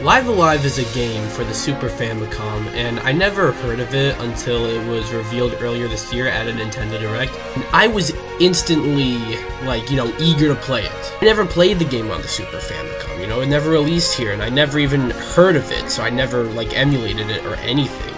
Live Alive is a game for the Super Famicom, and I never heard of it until it was revealed earlier this year at a Nintendo Direct. And I was instantly, like, eager to play it. I never played the game on the Super Famicom, it never released here, and I never even heard of it, so I never, emulated it or anything.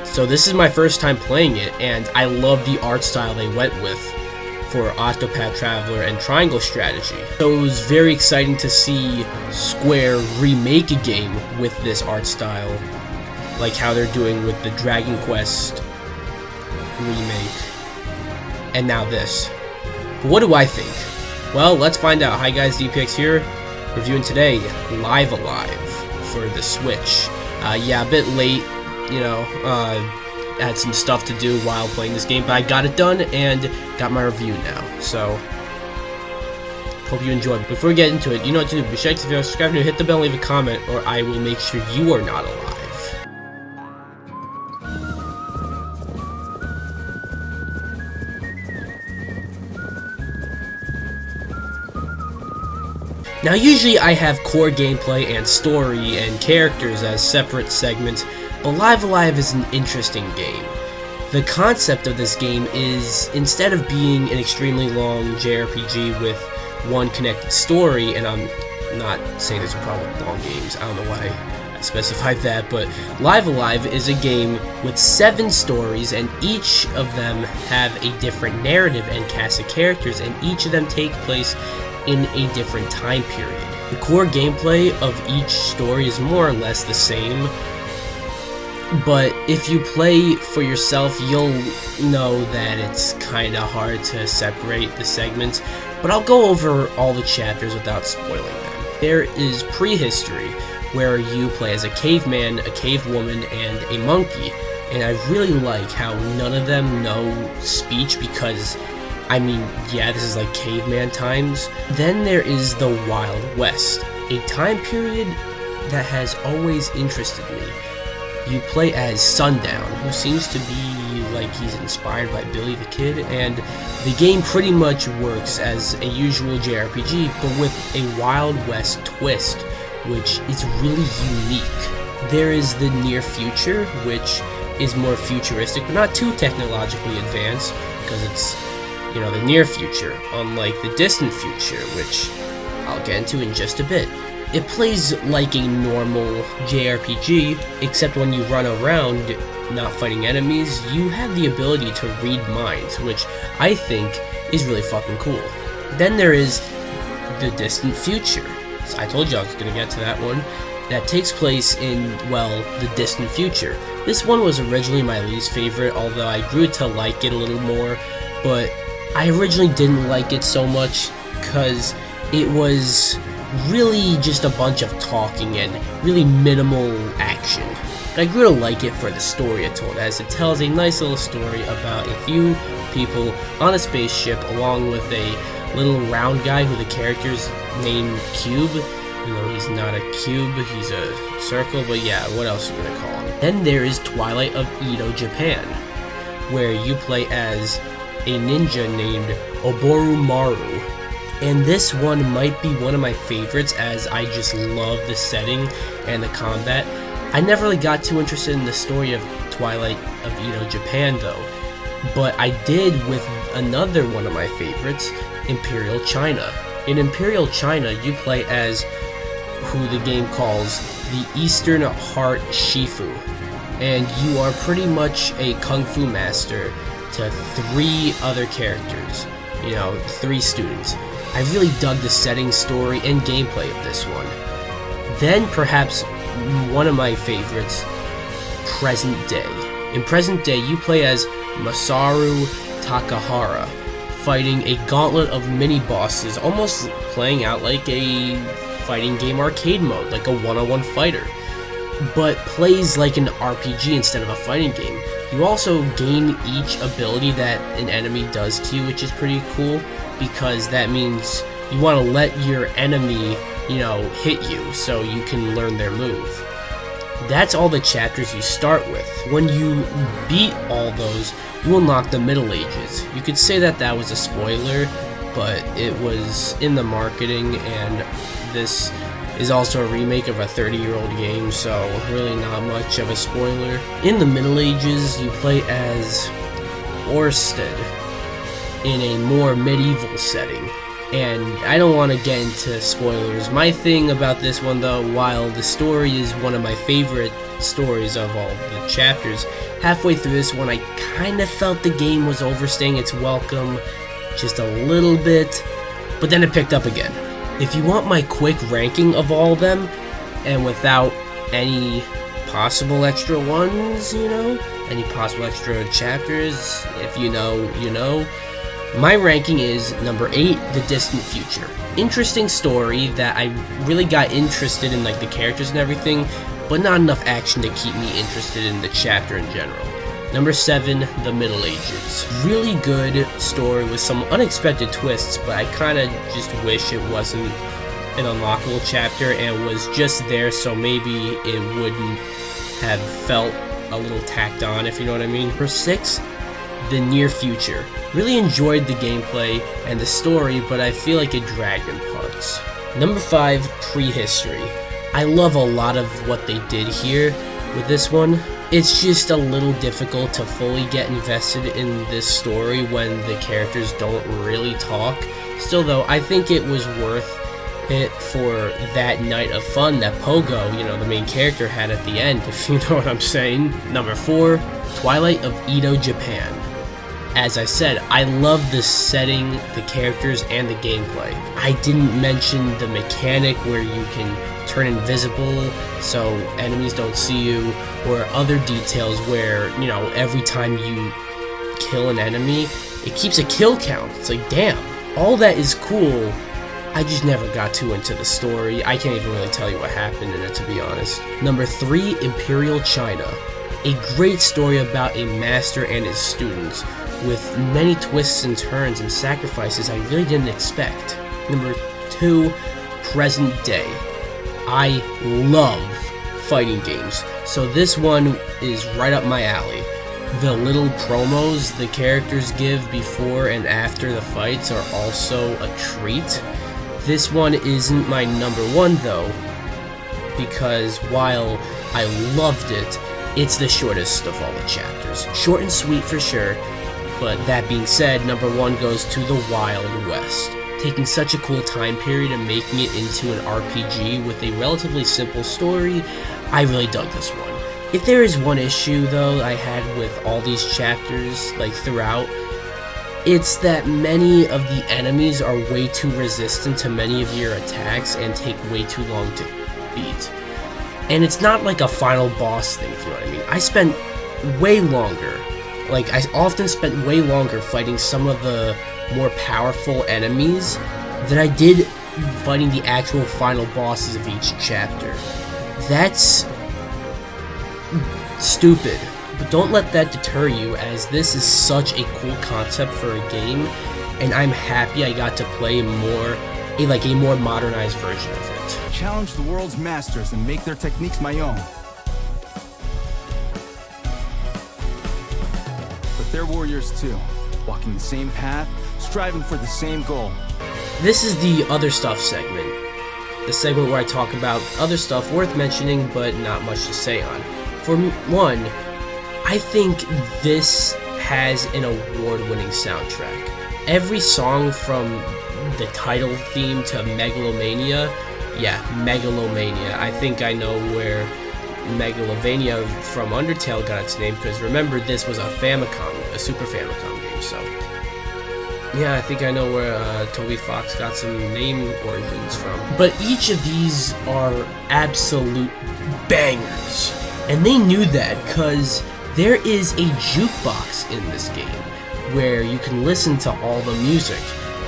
So this is my first time playing it, and I love the art style they went with for Octopath Traveler and Triangle Strategy. So it was very exciting to see Square remake a game with this art style, like how they're doing with the Dragon Quest remake, and now this. But what do I think? Well, let's find out. Hi guys, DPX here, reviewing today Live Alive for the Switch. Yeah, a bit late, had some stuff to do while playing this game, but I got it done and got my review now, so hope you enjoyed. Before we get into it, you know what to do. Be sure to subscribe, hit the bell, leave a comment, or I will make sure you are not alive. Now usually I have core gameplay and story and characters as separate segments, but Live Alive is an interesting game. The concept of this game is, instead of being an extremely long JRPG with one connected story, and I'm not saying there's a problem with long games, I don't know why I specified that, but Live Alive is a game with 7 stories, and each of them have a different narrative and cast of characters, and each of them take place in a different time period. The core gameplay of each story is more or less the same, but if you play for yourself, you'll know that it's kinda hard to separate the segments, but I'll go over all the chapters without spoiling them. There is prehistory, where you play as a caveman, a cave woman, and a monkey, and I really like how none of them know speech because, yeah, this is like caveman times. Then there is the Wild West, a time period that has always interested me. You play as Sundown, who seems to be like he's inspired by Billy the Kid, and the game pretty much works as a usual JRPG, but with a Wild West twist, which is really unique. There is the near future, which is more futuristic, but not too technologically advanced, because it's, the near future, unlike the distant future, which I'll get into in just a bit. It plays like a normal JRPG, except when you run around not fighting enemies, you have the ability to read minds, which I think is really fucking cool. Then there is the distant future. So I told you I was going to get to that one. That takes place in, well, the distant future. This one was originally my least favorite, although I grew to like it a little more, but I originally didn't like it so much because it was really just a bunch of talking and really minimal action. But I grew to like it for the story it told, as it tells a nice little story about a few people on a spaceship along with a little round guy who the character's named Cube. Even though he's not a cube, he's a circle, but yeah, what else are you gonna call him? Then there is Twilight of Ido Japan, where you play as a ninja named Oboromaru. And this one might be one of my favorites, as I just love the setting and the combat. I never really got too interested in the story of Twilight of Ido Japan though, but I did with another one of my favorites, Imperial China. In Imperial China, you play as who the game calls the Eastern Heart Shifu, and you are pretty much a kung fu master to 3 other characters, 3 students. I really dug the setting, story, and gameplay of this one. Then, perhaps one of my favorites, Present Day. In Present Day, you play as Masaru Takahara, fighting a gauntlet of mini-bosses, almost playing out like a fighting game arcade mode, like a one-on-one fighter, but plays like an RPG instead of a fighting game. You also gain each ability that an enemy does to you, which is pretty cool, because that means you want to let your enemy, hit you so you can learn their move. That's all the chapters you start with. When you beat all those, you unlock the Middle Ages. You could say that that was a spoiler, but it was in the marketing, and this is also a remake of a 30-year-old game, so really not much of a spoiler. In the Middle Ages, you play as Orsted in a more medieval setting. And I don't want to get into spoilers. My thing about this one, though, while the story is one of my favorite stories of all the chapters, halfway through this one I kind of felt the game was overstaying its welcome just a little bit, but then it picked up again. If you want my quick ranking of all of them, and without any possible extra ones, any possible extra chapters, if you know, you know, my ranking is number 8, The Distant Future. Interesting story that I really got interested in, like the characters and everything, but not enough action to keep me interested in the chapter in general. Number 7, The Middle Ages. Really good story with some unexpected twists, but I kind of just wish it wasn't an unlockable chapter and was just there so maybe it wouldn't have felt a little tacked on, if you know what I mean. Number 6, The Near Future. Really enjoyed the gameplay and the story, but I feel like it dragged in parts. Number 5, Prehistory. I love a lot of what they did here with this one. It's just a little difficult to fully get invested in this story when the characters don't really talk. Still though, I think it was worth it for that night of fun that Pogo, the main character, had at the end, if you know what I'm saying. Number 4, Twilight of Ido Japan. As I said, I love the setting, the characters, and the gameplay. I didn't mention the mechanic where you can turn invisible so enemies don't see you, or other details where, every time you kill an enemy, it keeps a kill count. It's like, damn, all that is cool. I just never got too into the story. I can't even really tell you what happened in it, to be honest. Number 3, Imperial China. A great story about a master and his students, with many twists and turns and sacrifices I really didn't expect. Number 2, Present Day. I love fighting games, so this one is right up my alley. The little promos the characters give before and after the fights are also a treat. This one isn't my number 1 though, because while I loved it, it's the shortest of all the chapters. Short and sweet for sure. But that being said, number 1 goes to the Wild West. Taking such a cool time period and making it into an RPG with a relatively simple story, I really dug this one. If there is one issue though I had with all these chapters, like throughout, it's that many of the enemies are way too resistant to many of your attacks and take way too long to beat. And it's not like a final boss thing, if you know what I mean. I spent way longer. I often spent way longer fighting some of the more powerful enemies than I did fighting the actual final bosses of each chapter. That's stupid, but don't let that deter you, as this is such a cool concept for a game, and I'm happy I got to play a more modernized version of it. Challenge the world's masters and make their techniques my own. They're warriors too, walking the same path, striving for the same goal. This is the other stuff segment. The segment where I talk about other stuff worth mentioning but not much to say on. For one, I think this has an award-winning soundtrack. Every song from the title theme to Megalomania, I think I know where Megalovania from Undertale got its name, because remember, this was a Super Famicom game, so yeah, I think I know where Toby Fox got some name origins from. But each of these are absolute bangers, and they knew that because there is a jukebox in this game where you can listen to all the music.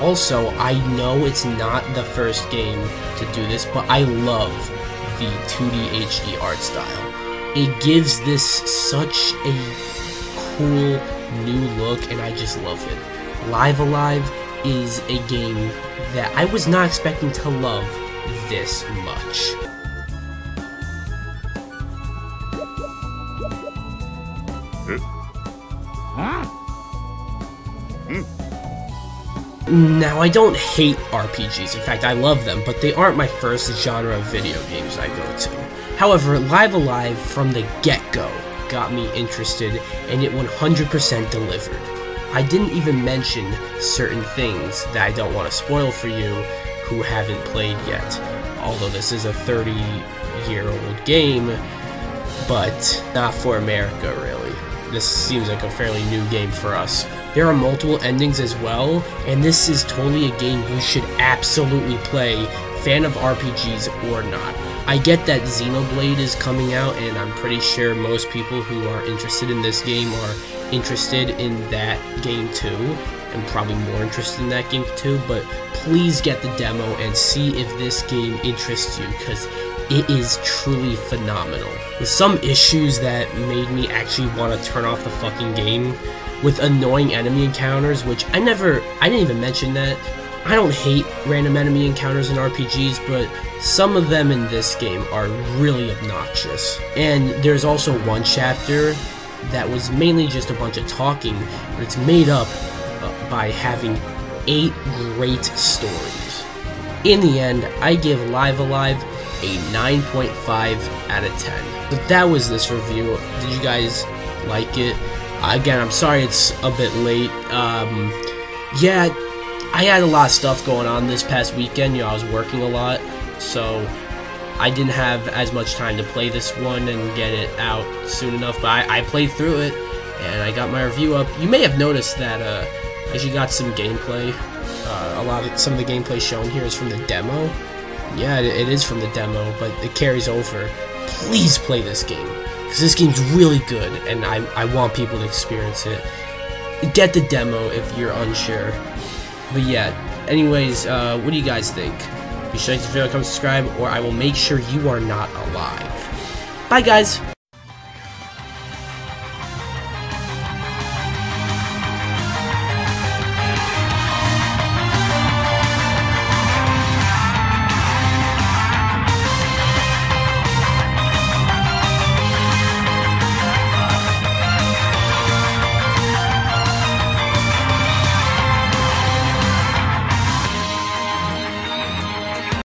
Also, I know it's not the first game to do this, but I love the 2D HD art style. It gives this such a cool new look, and I just love it. Live Alive is a game that I was not expecting to love this much. Now, I don't hate RPGs, in fact I love them, but they aren't my first genre of video games I go to. However, Live Alive from the get-go got me interested, and it 100% delivered. I didn't even mention certain things that I don't want to spoil for you who haven't played yet, although this is a 30-year-old game, but not for America really. This seems like a fairly new game for us. There are multiple endings as well, and this is totally a game you should absolutely play, fan of RPGs or not. I get that Xenoblade is coming out, and I'm pretty sure most people who are interested in this game are interested in that game too, and probably more interested in that game too, but please get the demo and see if this game interests you, because it is truly phenomenal. With some issues that made me actually want to turn off the fucking game, with annoying enemy encounters, which I didn't even mention that. I don't hate random enemy encounters in RPGs, but some of them in this game are really obnoxious. And there's also one chapter that was mainly just a bunch of talking, but it's made up by having 8 great stories. In the end, I give Live Alive a 9.5 out of 10. But that was this review. Did you guys like it? Again, I'm sorry it's a bit late. Yeah, I had a lot of stuff going on this past weekend. You know, I was working a lot, so I didn't have as much time to play this one and get it out soon enough. But I played through it, and I got my review up. You may have noticed that I actually got some gameplay. Some of the gameplay shown here is from the demo. Yeah, it is from the demo, but it carries over. Please play this game, because this game's really good, and I want people to experience it. Get the demo if you're unsure. But yeah, anyways, what do you guys think? Be sure to like the video, comment, subscribe, or I will make sure you are not alive. Bye, guys!